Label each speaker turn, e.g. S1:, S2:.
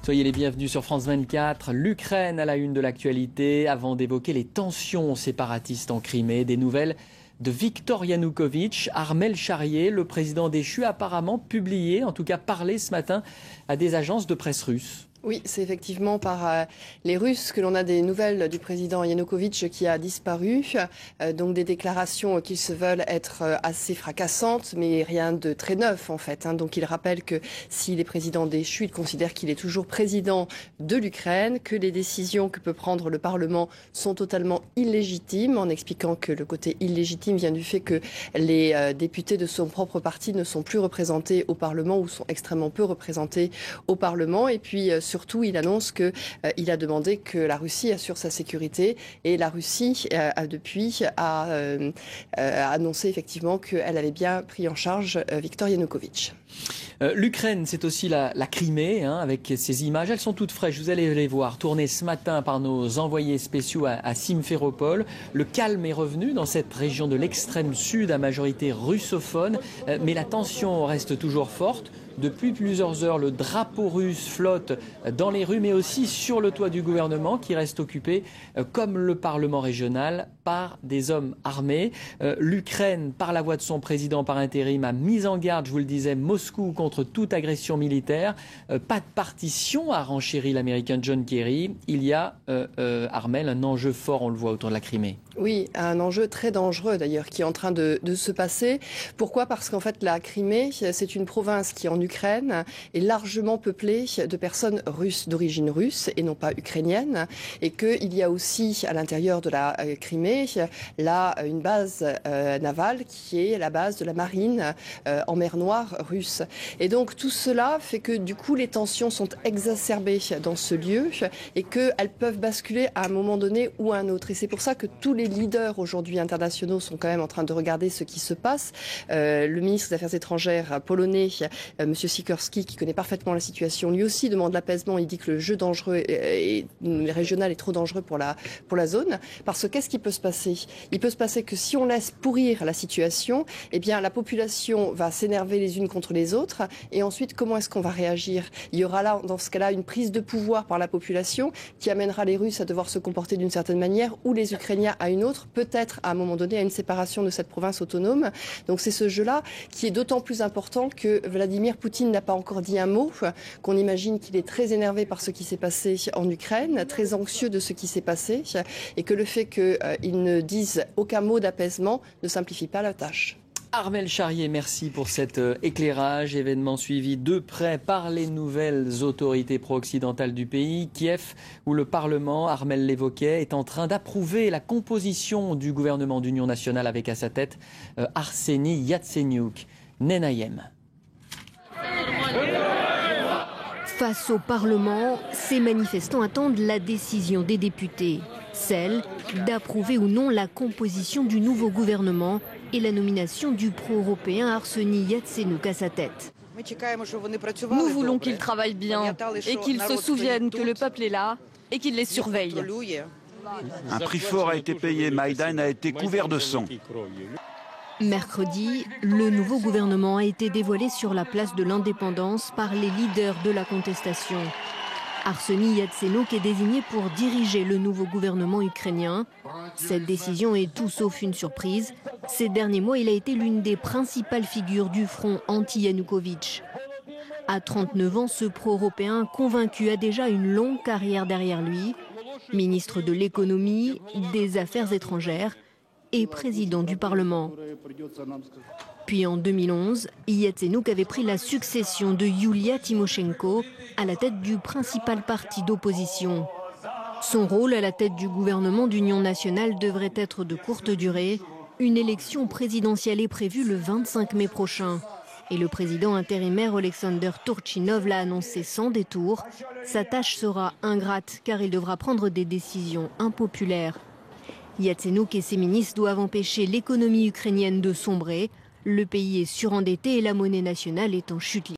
S1: Soyez les bienvenus sur France 24. L'Ukraine à la une de l'actualité. Avant d'évoquer les tensions séparatistes en Crimée, des nouvelles de Viktor Yanukovych. Armel Charrier, le président déchu, a apparemment publié, en tout cas parlé ce matin à des agences de presse russes.
S2: Oui, c'est effectivement par les Russes que l'on a des nouvelles du président Yanukovych qui a disparu. Donc des déclarations qui se veulent être assez fracassantes, mais rien de très neuf en fait. Donc il rappelle que s'il est président déchu, il considère qu'il est toujours président de l'Ukraine, que les décisions que peut prendre le Parlement sont totalement illégitimes, en expliquant que le côté illégitime vient du fait que les députés de son propre parti ne sont plus représentés au Parlement ou sont extrêmement peu représentés au Parlement. Et puis surtout, il annonce qu'il a demandé que la Russie assure sa sécurité et la Russie depuis a annoncé effectivement qu'elle avait bien pris en charge Viktor Yanukovych.
S1: L'Ukraine, c'est aussi la Crimée, avec ces images. Elles sont toutes fraîches, vous allez les voir, tournées ce matin par nos envoyés spéciaux à Simferopol. Le calme est revenu dans cette région de l'extrême sud à majorité russophone, mais la tension reste toujours forte. Depuis plusieurs heures, le drapeau russe flotte dans les rues, mais aussi sur le toit du gouvernement qui reste occupé, comme le Parlement régional, par des hommes armés. L'Ukraine, par la voix de son président par intérim, a mis en garde, je vous le disais, Moscou contre toute agression militaire. Pas de partition, a renchéri l'Américain John Kerry. Il y a, Armel, un enjeu fort, on le voit, autour de la Crimée.
S2: Oui, un enjeu très dangereux d'ailleurs qui est en train de se passer. Pourquoi ? Parce qu'en fait la Crimée, c'est une province qui en Ukraine est largement peuplée de personnes russes, d'origine russe et non pas ukrainienne, et qu'il y a aussi à l'intérieur de la Crimée là une base navale qui est la base de la marine en mer Noire russe. Et donc tout cela fait que du coup les tensions sont exacerbées dans ce lieu et qu'elles peuvent basculer à un moment donné ou à un autre. Et c'est pour ça que tous les leaders aujourd'hui internationaux sont quand même en train de regarder ce qui se passe. Le ministre des Affaires étrangères polonais, M. Sikorski, qui connaît parfaitement la situation, lui aussi demande l'apaisement. Il dit que le jeu dangereux et régional est trop dangereux pour la zone. Parce que qu'est-ce qui peut se passer ? Il peut se passer que si on laisse pourrir la situation, eh bien la population va s'énerver les unes contre les autres. Et ensuite, comment est-ce qu'on va réagir ? Il y aura là, dans ce cas-là, une prise de pouvoir par la population qui amènera les Russes à devoir se comporter d'une certaine manière ou les Ukrainiens à une autre, peut-être à un moment donné à une séparation de cette province autonome. Donc c'est ce jeu-là qui est d'autant plus important que Vladimir Poutine n'a pas encore dit un mot, qu'on imagine qu'il est très énervé par ce qui s'est passé en Ukraine, très anxieux de ce qui s'est passé, et que le fait qu'il ne dise aucun mot d'apaisement ne simplifie pas la tâche.
S1: Armel Charrier, merci pour cet éclairage. Événement suivi de près par les nouvelles autorités pro-occidentales du pays. Kiev, où le Parlement, Armel l'évoquait, est en train d'approuver la composition du gouvernement d'union nationale avec à sa tête Arseniy Yatsenyuk. Nenayem.
S3: Face au Parlement, ces manifestants attendent la décision des députés, celle d'approuver ou non la composition du nouveau gouvernement et la nomination du pro-européen Arseniy Yatsenyuk à sa tête.
S4: Nous voulons qu'ils travaillent bien et qu'ils se souviennent que le peuple est là et qu'il les surveille.
S5: Un prix fort a été payé, Maïdan a été couvert de sang.
S3: Mercredi, le nouveau gouvernement a été dévoilé sur la place de l'Indépendance par les leaders de la contestation. Arseniy Yatsenyuk est désigné pour diriger le nouveau gouvernement ukrainien. Cette décision est tout sauf une surprise. Ces derniers mois, il a été l'une des principales figures du front anti-Yanukovych. À 39 ans, ce pro-européen convaincu a déjà une longue carrière derrière lui. Ministre de l'économie, des affaires étrangères et président du Parlement. Puis en 2011, Yatsenyuk avait pris la succession de Yulia Tymoshenko à la tête du principal parti d'opposition. Son rôle à la tête du gouvernement d'union nationale devrait être de courte durée. Une élection présidentielle est prévue le 25 mai prochain. Et le président intérimaire Alexander Turchinov l'a annoncé sans détour. Sa tâche sera ingrate car il devra prendre des décisions impopulaires. Yatsenyuk et ses ministres doivent empêcher l'économie ukrainienne de sombrer. Le pays est surendetté et la monnaie nationale est en chute libre.